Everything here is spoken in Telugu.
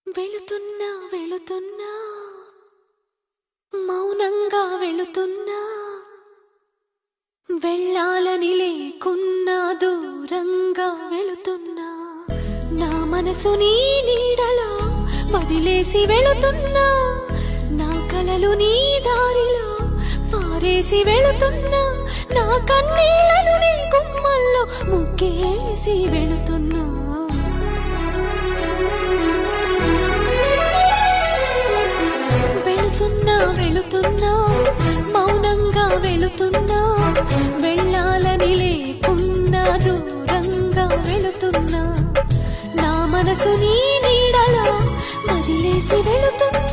వెళుతున్నా వెళుతున్నా మౌనంగా వెళుతున్నా వెళ్ళాలని లేకున్నా దూరంగా వెళుతున్నా నా మనసు నీ నీడలో వదిలేసి వెళుతున్నా నా కలలు నీ దారిలో పారేసి వెళుతున్నా నా కన్నీళ్లను నీ గుమ్మల్లో ముగ్గేసి వెళుతున్నా వెళుతున్నా మౌనంగా వెళుతున్నా వెళ్ళాలని లేకున్నా దూరంగా వెళుతున్నా నా మనసు నీ నీడలో వదిలేసి వెళుతున్నా